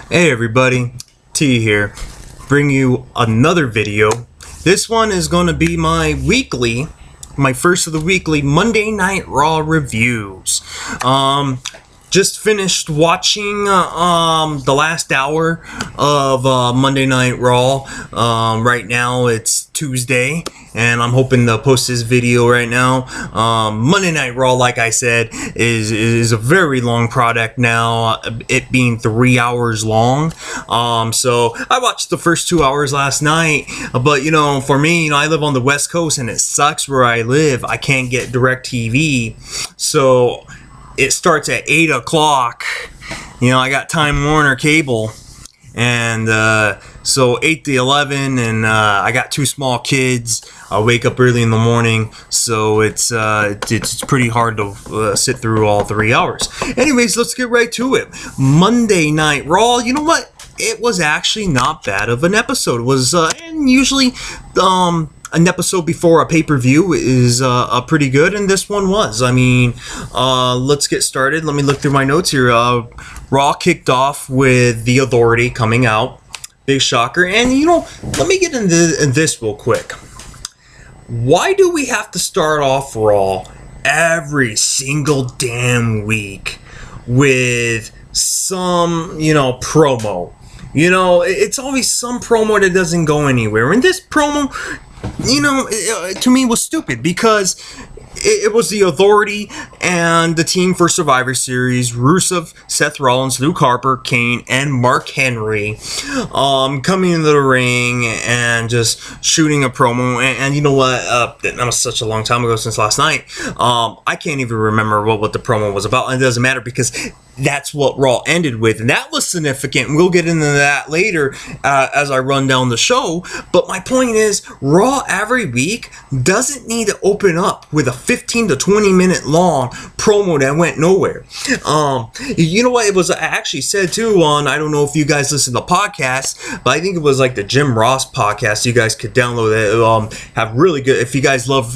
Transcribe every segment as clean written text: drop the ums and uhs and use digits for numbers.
Hey everybody, T here, bring you another video. This one is going to be my first of the weekly Monday Night Raw reviews. Just finished watching the last hour of Monday Night Raw. Right now it's Tuesday, and I'm hoping to post this video right now. Monday Night Raw, like I said, is a very long product now, it being 3 hours long. So I watched the first 2 hours last night, but for me, I live on the West Coast, and it sucks where I live. I can't get DirecTV, so it starts at 8 o'clock. I got Time Warner cable, and so 8 to 11, and I got two small kids. I wake up early in the morning, so it's pretty hard to sit through all 3 hours. Anyways, let's get right to it. Monday Night Raw. You know what? It was actually not bad of an episode. It was, and usually, an episode before a pay-per-view is pretty good, and this one was. Let's get started. Let me look through my notes here. Raw kicked off with The Authority coming out. Big shocker. And, let me get into this real quick. Why do we have to start off Raw every single damn week with some, promo? It's always some promo that doesn't go anywhere. And this promo, to me was stupid because it was The Authority and the team for Survivor Series: Rusev, Seth Rollins, Luke Harper, Kane, and Mark Henry coming into the ring and just shooting a promo. And you know what? That was such a long time ago, since last night. I can't even remember what the promo was about, and it doesn't matter because that's what Raw ended with, and that was significant. We'll get into that later as I run down the show. But my point is, Raw every week doesn't need to open up with a 15 to 20 minute long promo that went nowhere. You know what? It was actually said too on, I don't know if you guys listen to podcasts, but I think it was like the Jim Ross podcast. You guys could download it. Have really good. If you guys love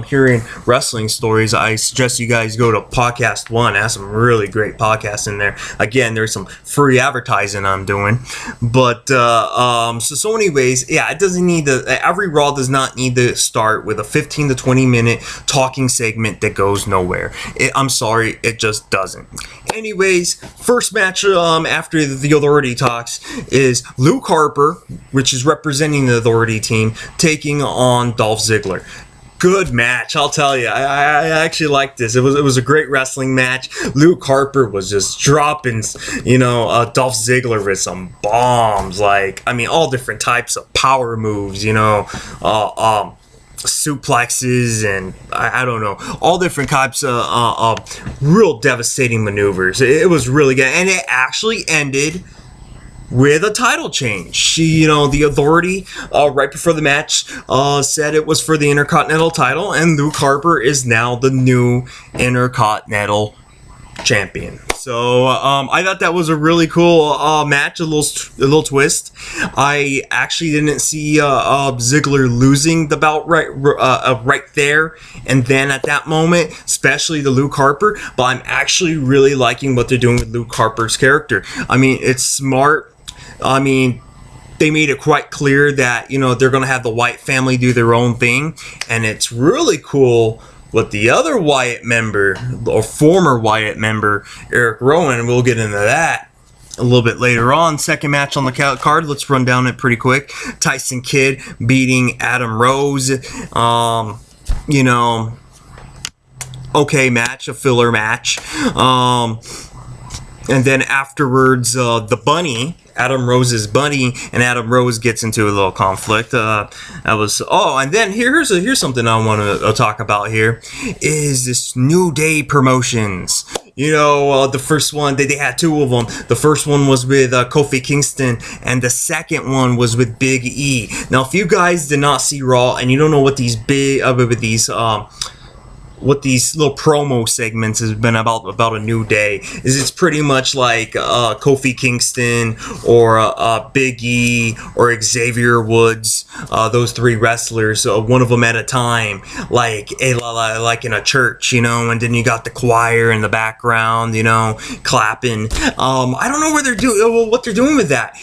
hearing wrestling stories, I suggest you guys go to Podcast One. It has some really great podcasts in there. Again, there's some free advertising I'm doing, but so anyways, yeah, it doesn't need to. Every Raw does not need to start with a 15 to 20 minute talking segment that goes nowhere. I'm sorry, it just doesn't. Anyways, first match after the Authority talks is Luke Harper, which is representing the Authority team, taking on Dolph Ziggler. Good match, I'll tell you. I actually liked this. It was a great wrestling match. Luke Harper was just dropping, Dolph Ziggler with some bombs. All different types of power moves, suplexes, and I don't know, all different types of real devastating maneuvers. It was really good, and it actually ended with a title change. The Authority, right before the match, said it was for the Intercontinental title, and Luke Harper is now the new Intercontinental champion. So I thought that was a really cool match, a little twist. I actually didn't see Ziggler losing the belt right there and then at that moment, especially to Luke Harper. But I'm actually really liking what they're doing with Luke Harper's character. It's smart. They made it quite clear that, they're going to have the Wyatt family do their own thing. And it's really cool what the other Wyatt member, or former Wyatt member, Eric Rowan, and we'll get into that a little bit later on. Second match on the card, let's run down it pretty quick. Tyson Kidd beating Adam Rose. Okay match, a filler match. And then afterwards, the Bunny, Adam Rose's Bunny, and Adam Rose gets into a little conflict. And then here's something I want to talk about here, is this New Day Promotions. The first one, they had two of them. The first one was with Kofi Kingston, and the second one was with Big E. Now, if you guys did not see Raw, and you don't know what these what these little promo segments has been about a New Day is it's pretty much like Kofi Kingston or Big E or Xavier Woods, those three wrestlers, one of them at a time, like in a church, and then you got the choir in the background, clapping. I don't know what they're doing with that.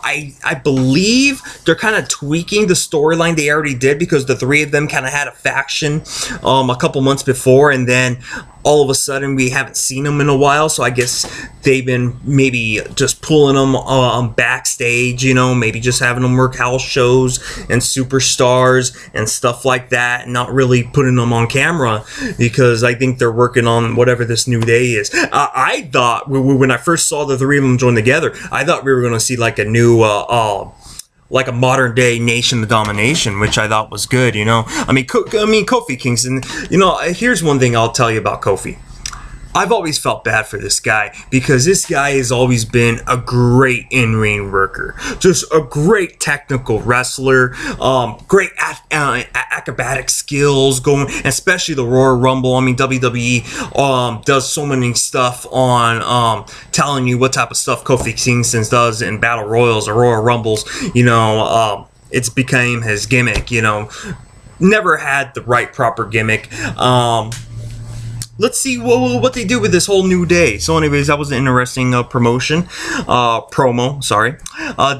I believe they're kind of tweaking the storyline they already did, because the three of them kind of had a faction a couple months before, and then all of a sudden we haven't seen them in a while, so I guess they've been maybe just pulling them backstage, maybe just having them work house shows and superstars and stuff like that, and not really putting them on camera, because I think they're working on whatever this New Day is. I thought, when I first saw the three of them join together, I thought we were going to see like a new like a modern day Nation of Domination, which I thought was good, Kofi Kingston, here's one thing I'll tell you about Kofi. I've always felt bad for this guy, because this guy has always been a great in-ring worker, just a great technical wrestler, great acrobatic skills going, especially the Royal Rumble. WWE does so many stuff on telling you what type of stuff Kofi Kingston does in Battle Royals or Royal Rumbles. It's became his gimmick. Never had the right proper gimmick. Let's see what they do with this whole New Day. So anyways, that was an interesting promo, sorry.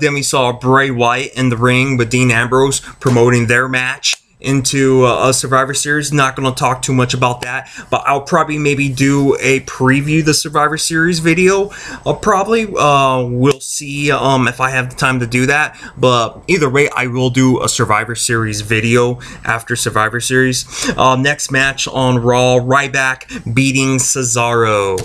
Then we saw Bray Wyatt in the ring with Dean Ambrose promoting their match into a Survivor Series. Not going to talk too much about that, but I'll probably maybe do a preview the Survivor Series video. We'll see if I have the time to do that, but either way, I will do a Survivor Series video after Survivor Series. Next match on Raw, Ryback beating Cesaro.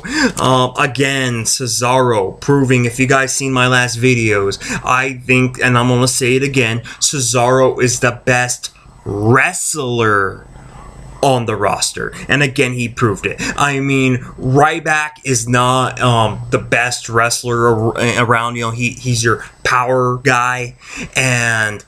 Again, Cesaro proving, if you guys seen my last videos, I think, and I'm going to say it again, Cesaro is the best wrestler on the roster, and again he proved it. Ryback is not the best wrestler around. He's your power guy, and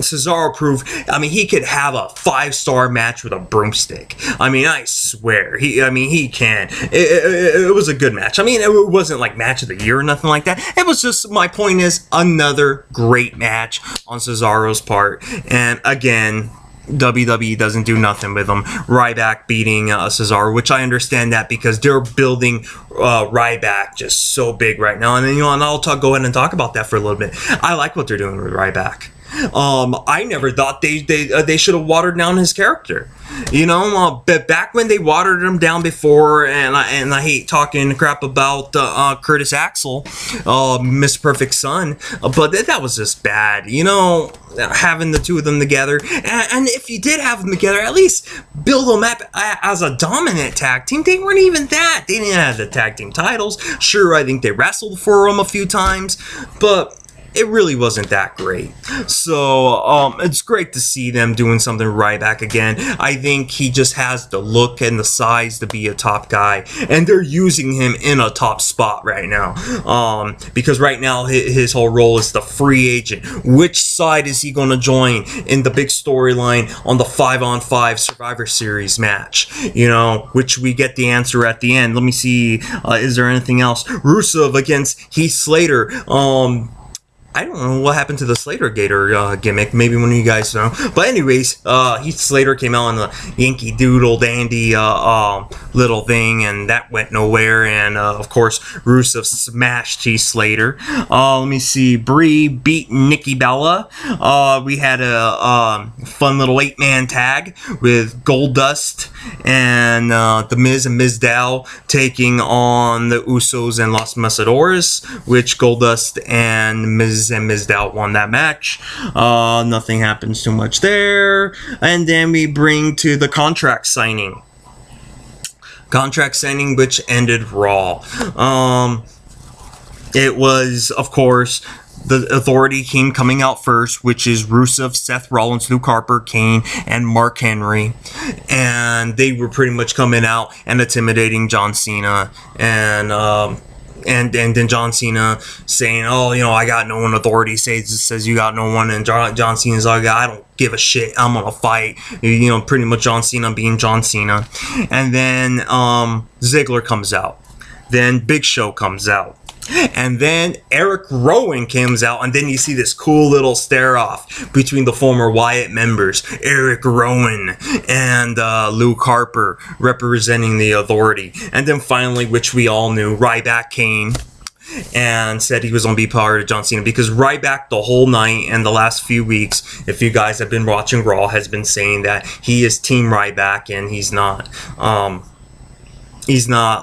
Cesaro proved, he could have a 5-star match with a broomstick. I swear, he can. It was a good match. It wasn't like match of the year or nothing like that. It was just, my point is, another great match on Cesaro's part. And again, WWE doesn't do nothing with him. Ryback beating Cesaro, which I understand that, because they're building Ryback just so big right now. And then, and I'll go ahead and talk about that for a little bit. I like what they're doing with Ryback. I never thought they should have watered down his character. But back when they watered him down before, and I hate talking crap about Curtis Axel, Mr. Perfect Son, but that was just bad. Having the two of them together, and if you did have them together, at least build them up as a dominant tag team. They weren't even that. They didn't have the tag team titles. Sure, I think they wrestled for them a few times, but it really wasn't that great. So it's great to see them doing something right back again. I think he just has the look and the size to be a top guy, and they're using him in a top spot right now, because right now his whole role is the free agent. Which side is he going to join in the big storyline on the 5-on-5 Survivor Series match? Which we get the answer at the end. Let me see, is there anything else? Rusev against Heath Slater. I don't know what happened to the Slater Gator gimmick. Maybe one of you guys know. But anyways, Heath Slater came out on the Yankee Doodle Dandy little thing, and that went nowhere. And of course, Rusev smashed Heath Slater. Let me see. Brie beat Nikki Bella. We had a fun little 8-man tag with Goldust and The Miz and Mizdow taking on the Usos and Los Matadores, which Goldust and Mizdow won that match. Nothing happens too much there. And then we bring to the contract signing. Which ended Raw. It was, of course, the Authority team coming out first, which is Rusev, Seth Rollins, Luke Harper, Kane, and Mark Henry. And they were pretty much coming out and intimidating John Cena and And then John Cena saying, "Oh, you know, I got no one." Authority says you got no one, and John Cena's like, "I don't give a shit. I'm gonna fight." You know, pretty much John Cena being John Cena. And then Ziggler comes out. Then Big Show comes out. And then Eric Rowan comes out, and then you see this cool little stare off between the former Wyatt members, Eric Rowan and Luke Harper, representing the Authority. And then finally, which we all knew, Ryback came and said he was going to be part of John Cena, because Ryback the whole night and the last few weeks, if you guys have been watching Raw, has been saying that he is Team Ryback, and he's not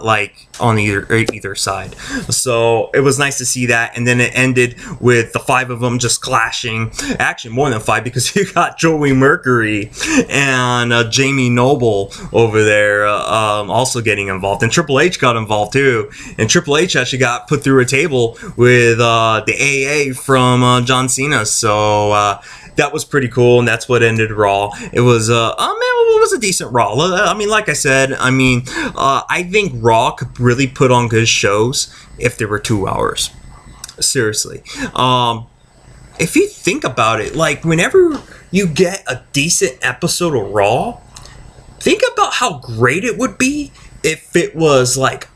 like on either side. So it was nice to see that. And then it ended with the 5 of them just clashing. Actually, more than 5, because you got Joey Mercury and Jamie Noble over there also getting involved. And Triple H got involved too. And Triple H actually got put through a table with the AA from John Cena. So that was pretty cool, and that's what ended Raw. It was, it was a decent Raw. I mean, like I said, I think Raw could really put on good shows if there were 2 hours. Seriously. If you think about it, like, whenever you get a decent episode of Raw, think about how great it would be if it was, like,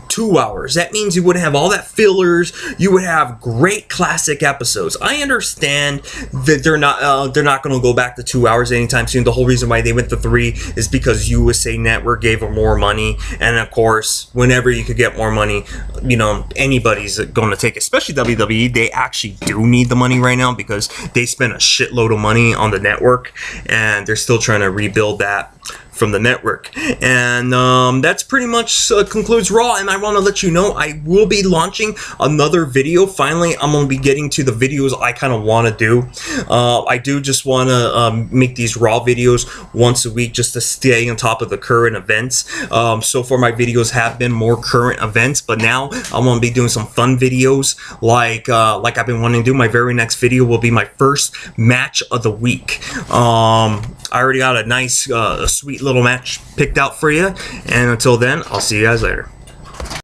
2 hours. That means you wouldn't have all that fillers. You would have great classic episodes. I understand that they're not going to go back to 2 hours anytime soon. The whole reason why they went to 3 is because USA Network gave them more money, and of course, whenever you could get more money, you know, anybody's going to take it. Especially WWE. They actually do need the money right now because they spent a shitload of money on the network, and they're still trying to rebuild that from the network. And that's pretty much concludes Raw. And I want to let you know I will be launching another video. Finally, I'm going to be getting to the videos I kind of want to do. I do just want to make these Raw videos once a week just to stay on top of the current events. So far my videos have been more current events, but now I'm going to be doing some fun videos like I've been wanting to do. My very next video will be my first match of the week. I already got a nice, sweet little match picked out for you. And until then, I'll see you guys later.